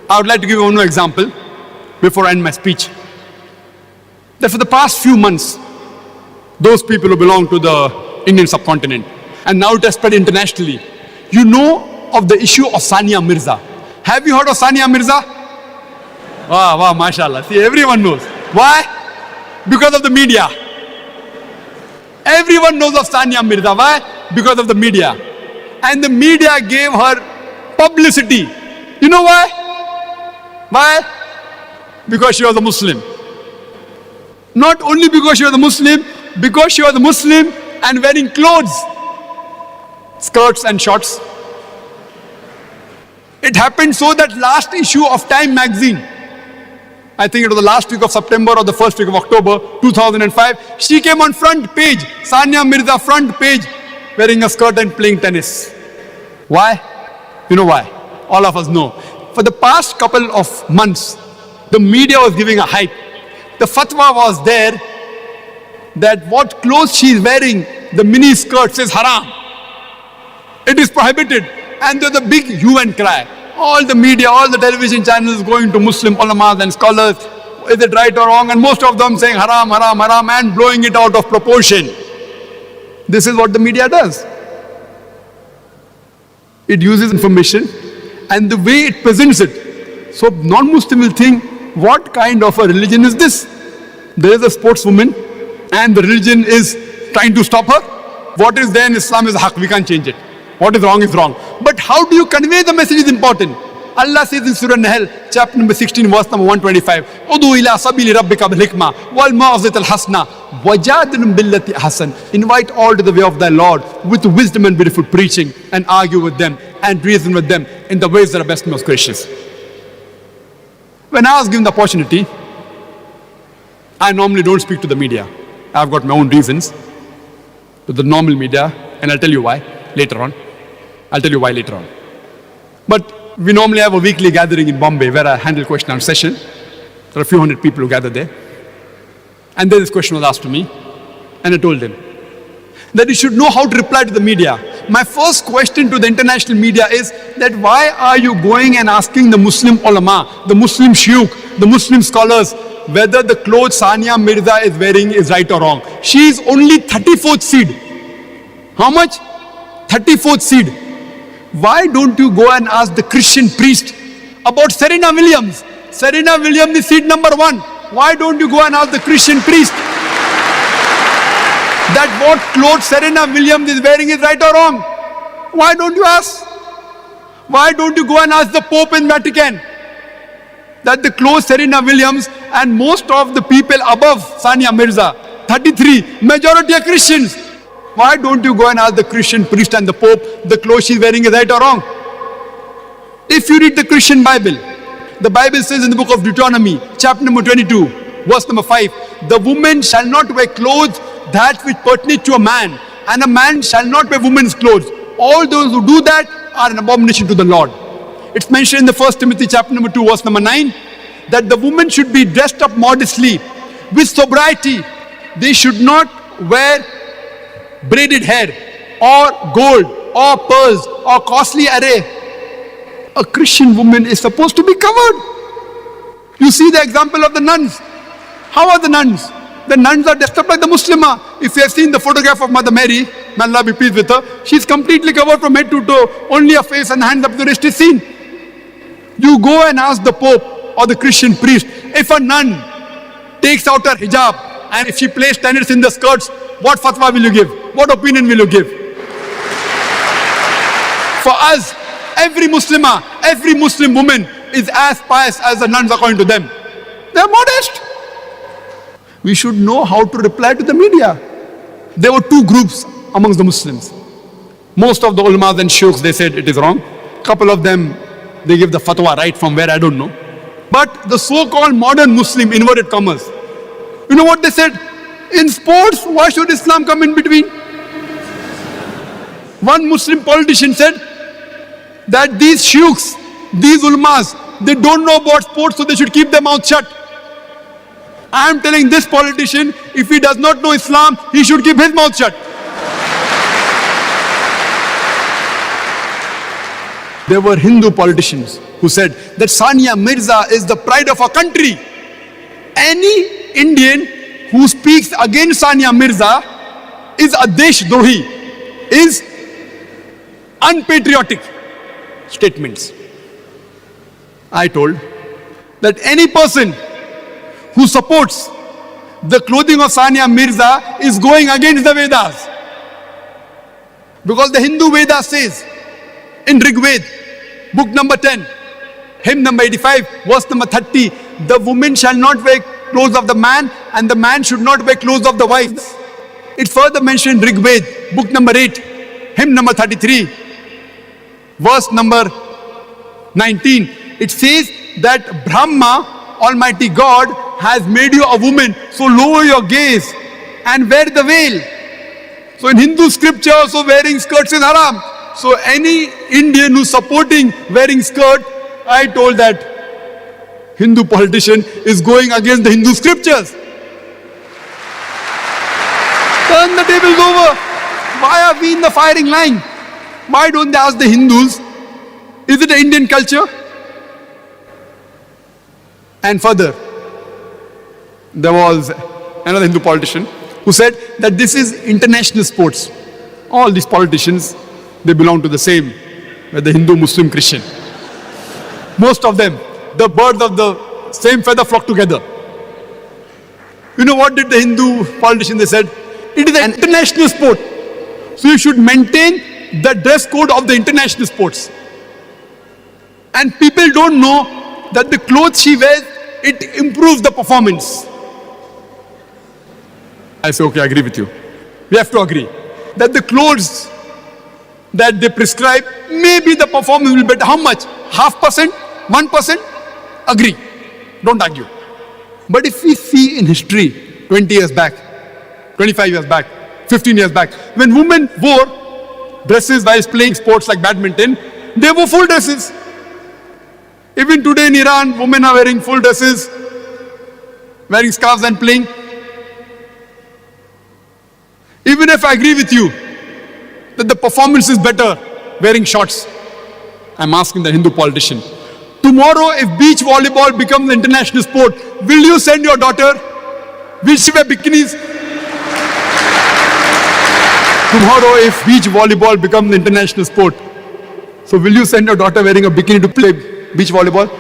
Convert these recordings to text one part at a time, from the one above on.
I would like to give you one more example before I end my speech. That for the past few months, those people who belong to the Indian subcontinent, and now it has spread internationally, you know of the issue of Sania Mirza. Have you heard of Sania Mirza? Wow, mashallah. See, everyone knows. Why? Because of the media. Everyone knows of Sania Mirza. Why? Because of the media. And the media gave her publicity. You know why? Why? Because she was a Muslim. Not only because she was a Muslim, because she was a Muslim and wearing clothes, skirts and shorts. It happened so that last issue of Time magazine, I think it was the last week of September or the first week of October 2005, she came on front page, Sania Mirza front page, wearing a skirt and playing tennis. Why? You know why? All of us know. For the past couple of months, the media was giving a hype. The fatwa was there that what clothes she is wearing, the mini skirt, says haram. It is prohibited. And there's a big hue and cry. All the media, all the television channels going to Muslim ulamas and scholars, is it right or wrong? And most of them saying haram, haram, haram, and blowing it out of proportion. This is what the media does. It uses information and the way it presents it. So non-Muslim will think, what kind of a religion is this? There is a sportswoman and the religion is trying to stop her. What is there in Islam is haq, we can't change it. What is wrong. But how do you convey the message is important. Allah says in Surah Nahl, chapter number 16, verse number 125, Udu ila sabili rabbika bil hikmah wal ma'azit al hasna wajadilum billati hasan. Invite all to the way of thy Lord with wisdom and beautiful preaching, and argue with them and reason with them in the ways that are best and most gracious. When I was given the opportunity, I normally don't speak to the media. I've got my own reasons to the normal media, and I'll tell you why later on. But we normally have a weekly gathering in Bombay where I handle question and answer session. There are a few hundred people who gather there. And then this question was asked to me, and I told them that you should know how to reply to the media. My first question to the international media is that why are you going and asking the Muslim ulama, the Muslim shuyukh, the Muslim scholars, whether the clothes Sania Mirza is wearing is right or wrong? She is only 34th seed. How much? 34th seed. Why don't you go and ask the Christian priest about Serena Williams? Serena Williams is seed number 1. Why don't you go and ask the Christian priest that what clothes Serena Williams is wearing is right or wrong? Why don't you ask? Why don't you go and ask the Pope in Vatican that the clothes Serena Williams and most of the people above Sania Mirza, 33, majority are Christians. Why don't you go and ask the Christian priest and the Pope the clothes she's wearing is right or wrong? If you read the Christian Bible, the Bible says in the book of Deuteronomy, chapter number 22, verse number 5, the woman shall not wear clothes that which pertain to a man, and a man shall not wear woman's clothes. All those who do that are an abomination to the Lord. It's mentioned in the 1 Timothy chapter number 2, verse number 9, that the woman should be dressed up modestly, with sobriety. They should not wear braided hair, or gold, or pearls, or costly array. A Christian woman is supposed to be covered. You see the example of the nuns. How are the nuns? The nuns are dressed up like the Muslimah. If you have seen the photograph of Mother Mary, may Allah be pleased with her, she's completely covered from head to toe. Only her face and hands up to the wrist is seen. You go and ask the Pope or the Christian priest, if a nun takes out her hijab and if she plays tennis in the skirts, what fatwa will you give? What opinion will you give? For us, every Muslimah, every Muslim woman is as pious as the nuns according to them. They are modest. We should know how to reply to the media. There were two groups amongst the Muslims. Most of the ulamas and shuyukhs, they said it is wrong. Couple of them, they give the fatwa right from where I don't know. But the so-called modern Muslim, inverted commas, you know what they said? In sports, why should Islam come in between? One Muslim politician said that these shuyukhs, these ulamas, they don't know about sports, so they should keep their mouth shut. I am telling this politician, if he does not know Islam, he should keep his mouth shut. There were Hindu politicians who said that Sania Mirza is the pride of our country. Any Indian who speaks against Sania Mirza is a Deshdrohi, is unpatriotic statements. I told that any person who supports the clothing of Sania Mirza is going against the Vedas. Because the Hindu Veda says in Rig Veda, book number 10, hymn number 85, verse number 30, the woman shall not wear clothes of the man and the man should not wear clothes of the wife. It's further mentioned in Rig Veda, book number 8, hymn number 33, verse number 19. It says that Brahma, Almighty God, has made you a woman, so lower your gaze and wear the veil. So in Hindu scripture also wearing skirts is haram. So any Indian who's supporting wearing skirt, I told that Hindu politician is going against the Hindu scriptures. Turn the tables over. Why are we in the firing line? Why don't they ask the Hindus, is it an Indian culture? And further, there was another Hindu politician who said that this is international sports. All these politicians, they belong to the same, whether Hindu, Muslim, Christian. Most of them, the birds of the same feather flock together. You know what did the Hindu politician, they said? It is an international sport. So you should maintain the dress code of the international sports. And people don't know that the clothes she wears, it improves the performance. I say, okay, I agree with you. We have to agree that the clothes that they prescribe, maybe the performance will be better. How much? 0.5%? 1%? Agree. Don't argue. But if we see in history, 20 years back, 25 years back, 15 years back, when women wore dresses while playing sports like badminton, they wore full dresses. Even today in Iran, women are wearing full dresses, wearing scarves and playing. Even if I agree with you that the performance is better wearing shorts, I'm asking the Hindu politician, tomorrow if beach volleyball becomes an international sport, will you send your daughter? Will she wear bikinis? Tomorrow if beach volleyball becomes an international sport, so will you send your daughter wearing a bikini to play beach volleyball?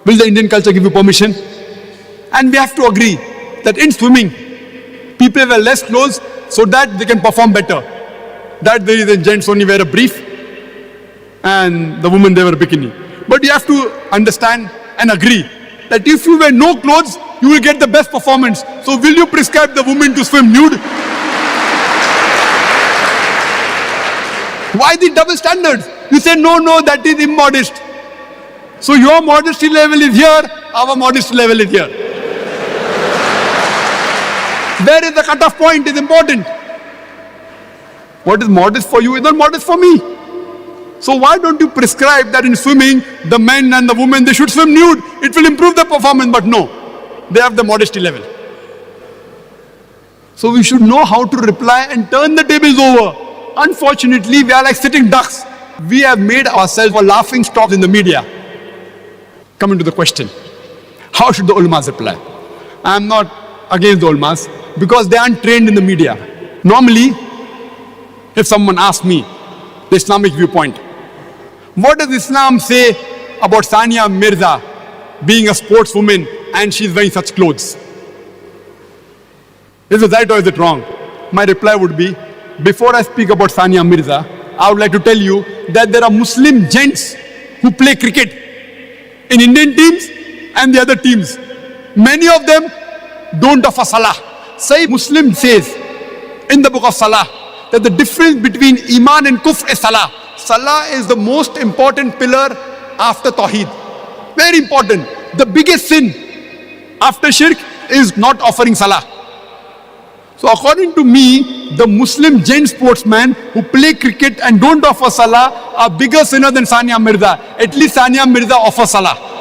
Will the Indian culture give you permission? And we have to agree that in swimming, people wear less clothes so that they can perform better. That there is the gents only wear a brief and the women they wear a bikini. But you have to understand and agree that if you wear no clothes, you will get the best performance. So will you prescribe the woman to swim nude? Why the double standards? You say no, that is immodest. So your modesty level is here, our modesty level is here. Where is the cutoff point is important. What is modest for you is not modest for me. So why don't you prescribe that in swimming, the men and the women, they should swim nude. It will improve the performance, but no. They have the modesty level. So we should know how to reply and turn the tables over. Unfortunately, we are like sitting ducks. We have made ourselves a laughing stock in the media. Coming to the question, how should the ulamas reply? I am not against the ulamas because they aren't trained in the media. Normally, if someone asks me the Islamic viewpoint, what does Islam say about Sania Mirza being a sportswoman and she's wearing such clothes? Is it right or is it wrong? My reply would be, before I speak about Sania Mirza, I would like to tell you that there are Muslim gents who play cricket in Indian teams and the other teams. Many of them don't offer salah. Sahih Muslim says in the book of Salah that the difference between Iman and Kufr is Salah. Salah is the most important pillar after Tawheed. Very important. The biggest sin after Shirk is not offering Salah. So according to me, the Muslim gent sportsmen who play cricket and don't offer Salah are bigger sinner than Sania Mirza. At least Sania Mirza offers Salah.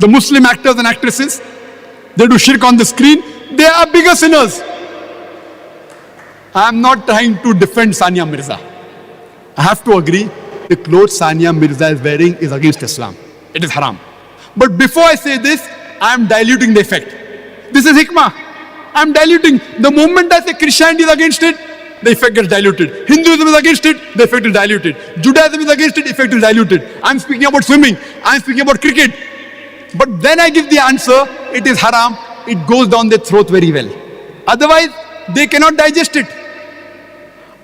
The Muslim actors and actresses, they do shirk on the screen, they are bigger sinners. I am not trying to defend Sania Mirza. I have to agree, the clothes Sania Mirza is wearing is against Islam. It is haram. But before I say this, I am diluting the effect. This is hikmah. I am diluting. The moment I say Christianity is against it, the effect gets diluted. Hinduism is against it, the effect is diluted. Judaism is against it, the effect is diluted. I am speaking about swimming. I am speaking about cricket. But then I give the answer, it is haram. It goes down their throat very well. Otherwise, they cannot digest it.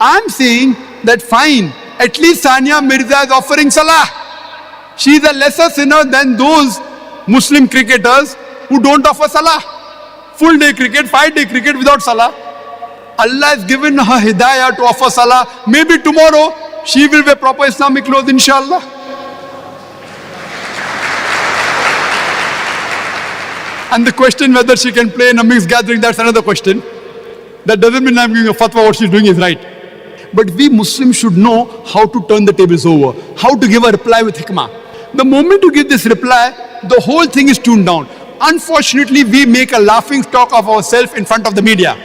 I am saying that fine, at least Sania Mirza is offering salah. She is a lesser sinner than those Muslim cricketers who don't offer salah. Full day cricket, 5-day cricket without salah. Allah has given her hidayah to offer salah. Maybe tomorrow she will wear proper Islamic clothes, inshallah. And the question whether she can play in a mixed gathering, that's another question. That doesn't mean I'm giving a fatwa, what she's doing is right. But we Muslims should know how to turn the tables over, how to give a reply with hikmah. The moment you give this reply, the whole thing is tuned down. Unfortunately, we make a laughing stock of ourselves in front of the media.